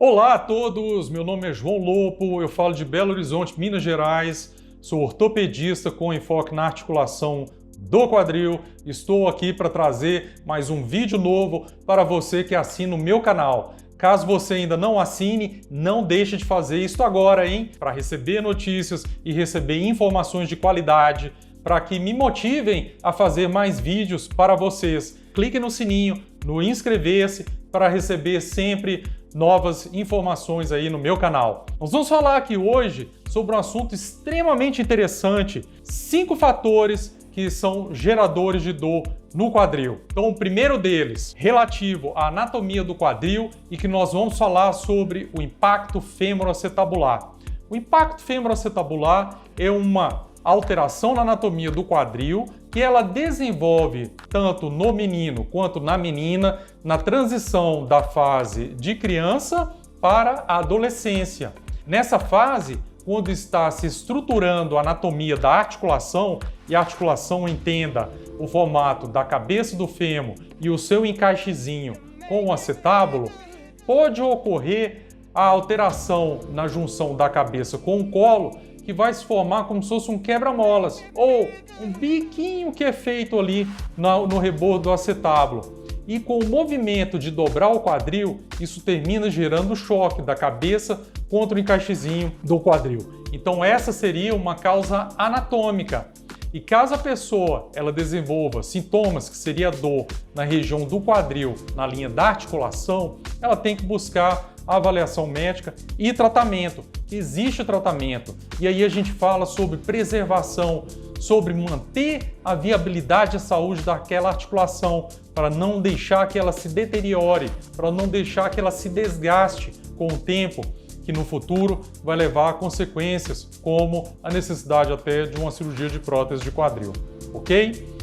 Olá a todos, meu nome é João Lopo, eu falo de Belo Horizonte, Minas Gerais, sou ortopedista com enfoque na articulação do quadril. Estou aqui para trazer mais um vídeo novo para você que assina o meu canal. Caso você ainda não assine, não deixe de fazer isso agora, hein? Para receber notícias e receber informações de qualidade, para que me motivem a fazer mais vídeos para vocês. Clique no sininho, no inscrever-se, para receber sempre novas informações aí no meu canal. Nós vamos falar aqui hoje sobre um assunto extremamente interessante, 5 fatores que são geradores de dor no quadril. Então, o primeiro deles, relativo à anatomia do quadril, e que nós vamos falar sobre o impacto femoroacetabular. O impacto femoroacetabular é uma alteração na anatomia do quadril que ela desenvolve tanto no menino quanto na menina na transição da fase de criança para a adolescência. Nessa fase, quando está se estruturando a anatomia da articulação, e a articulação entenda o formato da cabeça do fêmur e o seu encaixezinho com o acetábulo, pode ocorrer a alteração na junção da cabeça com o colo, que vai se formar como se fosse um quebra-molas, ou um biquinho que é feito ali no rebordo do acetábulo. E com o movimento de dobrar o quadril, isso termina gerando o choque da cabeça contra o encaixezinho do quadril. Então essa seria uma causa anatômica. E caso a pessoa ela desenvolva sintomas que seria dor na região do quadril, na linha da articulação, ela tem que buscar a avaliação médica e tratamento. Existe tratamento. E aí a gente fala sobre preservação, sobre manter a viabilidade e a saúde daquela articulação, para não deixar que ela se deteriore, para não deixar que ela se desgaste com o tempo, que no futuro vai levar a consequências, como a necessidade até de uma cirurgia de prótese de quadril, ok?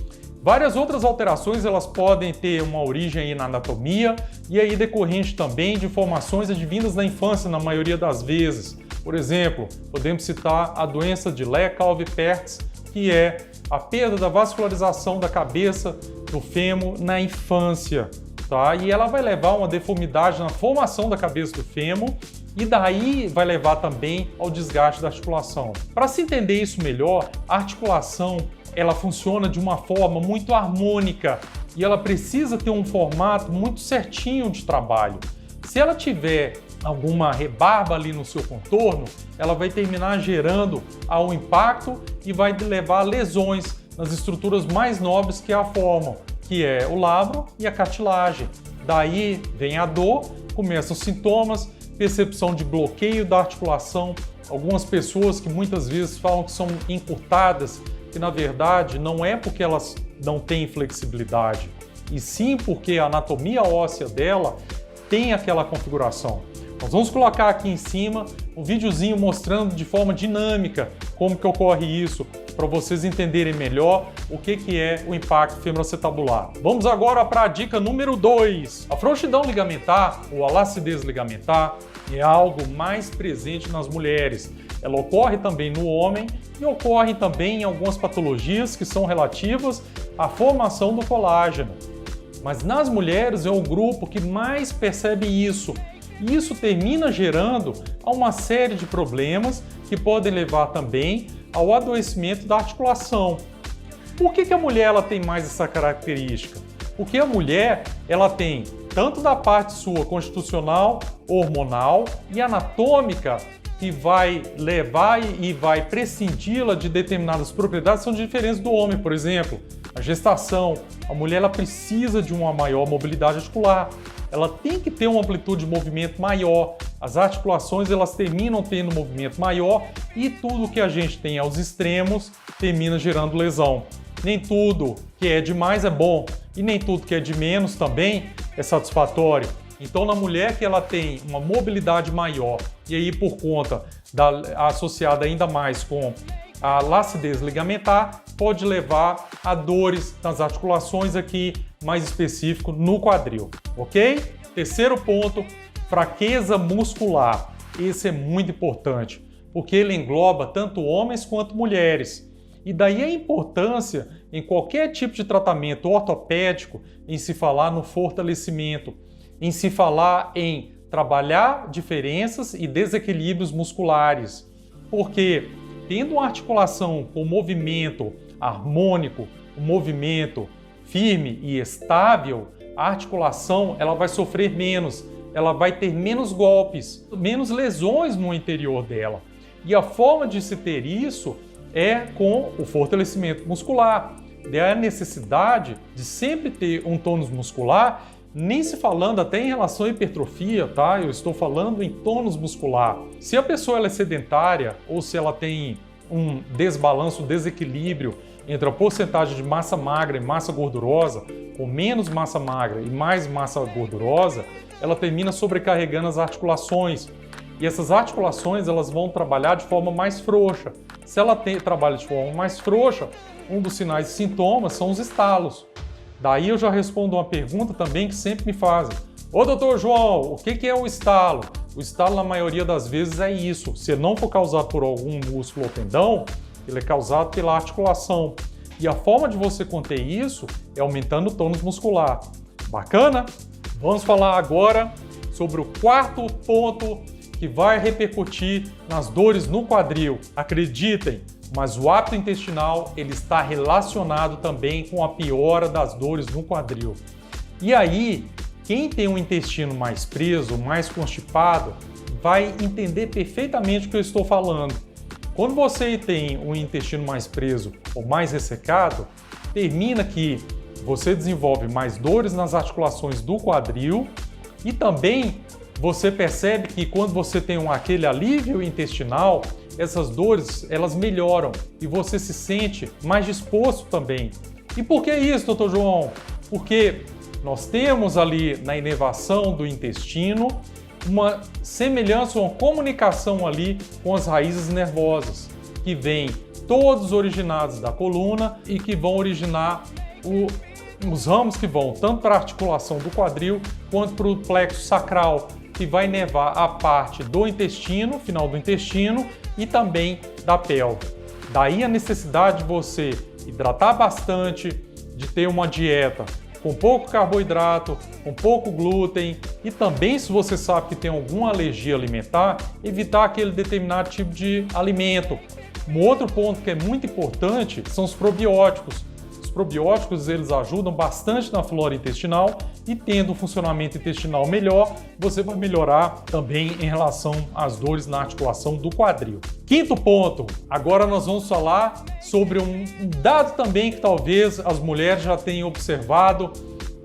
Várias outras alterações elas podem ter uma origem aí na anatomia e aí decorrente também de formações advindas na infância, na maioria das vezes. Por exemplo, podemos citar a doença de Leigh-Calvé-Perkins, que é a perda da vascularização da cabeça do fêmur na infância, tá? E ela vai levar a uma deformidade na formação da cabeça do fêmur e daí vai levar também ao desgaste da articulação. Para se entender isso melhor, a articulação ela funciona de uma forma muito harmônica e ela precisa ter um formato muito certinho de trabalho. Se ela tiver alguma rebarba ali no seu contorno, ela vai terminar gerando ao impacto e vai levar a lesões nas estruturas mais nobres que a formam, que é o labro e a cartilagem. Daí vem a dor, começam os sintomas, percepção de bloqueio da articulação, algumas pessoas que muitas vezes falam que são encurtadas, que na verdade não é porque elas não têm flexibilidade, e sim porque a anatomia óssea dela tem aquela configuração. Nós vamos colocar aqui em cima um videozinho mostrando de forma dinâmica como que ocorre isso, para vocês entenderem melhor o que é o impacto femoroacetabular. Vamos agora para a dica número 2. A frouxidão ligamentar ou a lacidez ligamentar é algo mais presente nas mulheres. Ela ocorre também no homem e ocorre também em algumas patologias que são relativas à formação do colágeno. Mas nas mulheres é o grupo que mais percebe isso. E isso termina gerando uma série de problemas que podem levar também ao adoecimento da articulação. Por que a mulher ela tem mais essa característica? Porque a mulher ela tem tanto da parte sua constitucional, hormonal e anatômica, que vai levar e vai prescindi-la de determinadas propriedades que são diferentes do homem. Por exemplo, a gestação, a mulher ela precisa de uma maior mobilidade articular, ela tem que ter uma amplitude de movimento maior, as articulações elas terminam tendo movimento maior e tudo que a gente tem aos extremos termina gerando lesão. Nem tudo que é de mais é bom e nem tudo que é de menos também é satisfatório. Então, na mulher que ela tem uma mobilidade maior e aí por conta associada ainda mais com a lacidez ligamentar, pode levar a dores nas articulações aqui, mais específico no quadril, ok? Terceiro ponto, fraqueza muscular. Esse é muito importante, porque ele engloba tanto homens quanto mulheres. E daí a importância em qualquer tipo de tratamento ortopédico em se falar no fortalecimento, em se falar em trabalhar diferenças e desequilíbrios musculares, porque tendo uma articulação com movimento harmônico, um movimento firme e estável, a articulação ela vai sofrer menos, ela vai ter menos golpes, menos lesões no interior dela. E a forma de se ter isso é com o fortalecimento muscular. Daí a necessidade de sempre ter um tônus muscular, nem se falando até em relação à hipertrofia, tá? Eu estou falando em tônus muscular. Se a pessoa ela é sedentária ou se ela tem um desbalanço, desequilíbrio entre a porcentagem de massa magra e massa gordurosa, com menos massa magra e mais massa gordurosa, ela termina sobrecarregando as articulações. E essas articulações elas vão trabalhar de forma mais frouxa. Se ela trabalha de forma mais frouxa, um dos sinais e sintomas são os estalos. Daí eu já respondo uma pergunta também que sempre me fazem. Ô doutor João, o que é o estalo? O estalo na maioria das vezes é isso. Se ele não for causado por algum músculo ou tendão, ele é causado pela articulação. E a forma de você conter isso é aumentando o tônus muscular. Bacana? Vamos falar agora sobre o quarto ponto que vai repercutir nas dores no quadril. Acreditem, mas o hábito intestinal ele está relacionado também com a piora das dores no quadril. E aí, quem tem um intestino mais preso, mais constipado, vai entender perfeitamente o que eu estou falando. Quando você tem um intestino mais preso ou mais ressecado, termina que você desenvolve mais dores nas articulações do quadril e também você percebe que quando você tem aquele alívio intestinal, essas dores elas melhoram e você se sente mais disposto também. E por que isso, doutor João? Porque nós temos ali na inervação do intestino uma semelhança, uma comunicação ali com as raízes nervosas, que vêm todos originados da coluna e que vão originar os ramos que vão tanto para a articulação do quadril quanto para o plexo sacral, que vai inervar a parte do intestino, final do intestino e também da pelve. Daí a necessidade de você hidratar bastante, de ter uma dieta com pouco carboidrato, com pouco glúten e também, se você sabe que tem alguma alergia alimentar, evitar aquele determinado tipo de alimento. Um outro ponto que é muito importante são os probióticos. Os probióticos eles ajudam bastante na flora intestinal e tendo um funcionamento intestinal melhor, você vai melhorar também em relação às dores na articulação do quadril. Quinto ponto, agora nós vamos falar sobre um dado também que talvez as mulheres já tenham observado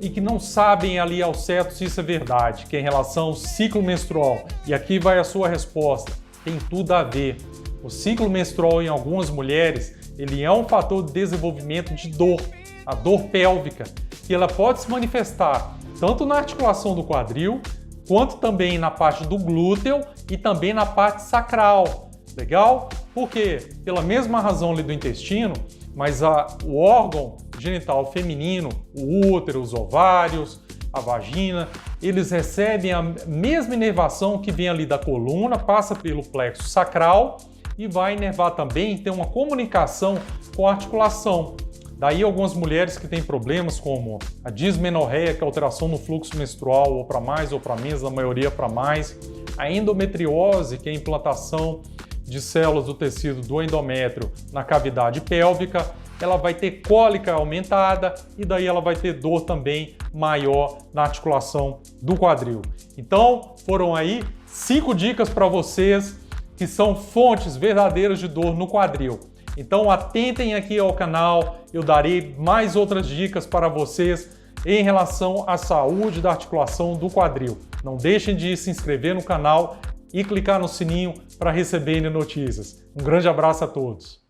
e que não sabem ali ao certo se isso é verdade, que é em relação ao ciclo menstrual. E aqui vai a sua resposta, tem tudo a ver. O ciclo menstrual em algumas mulheres, ele é um fator de desenvolvimento de dor, a dor pélvica, que ela pode se manifestar tanto na articulação do quadril, quanto também na parte do glúteo e também na parte sacral. Legal? Por quê? Pela mesma razão ali do intestino, mas o órgão genital feminino, o útero, os ovários, a vagina, eles recebem a mesma inervação que vem ali da coluna, passa pelo plexo sacral e vai inervar também, tem uma comunicação com a articulação. Daí algumas mulheres que têm problemas como a dismenorreia, que é alteração no fluxo menstrual, ou para mais ou para menos, na maioria para mais, a endometriose, que é a implantação de células do tecido do endométrio na cavidade pélvica, ela vai ter cólica aumentada e daí ela vai ter dor também maior na articulação do quadril. Então, foram aí 5 dicas para vocês que são fontes verdadeiras de dor no quadril. Então atentem aqui ao canal, eu darei mais outras dicas para vocês em relação à saúde da articulação do quadril. Não deixem de se inscrever no canal e clicar no sininho para receberem notícias. Um grande abraço a todos!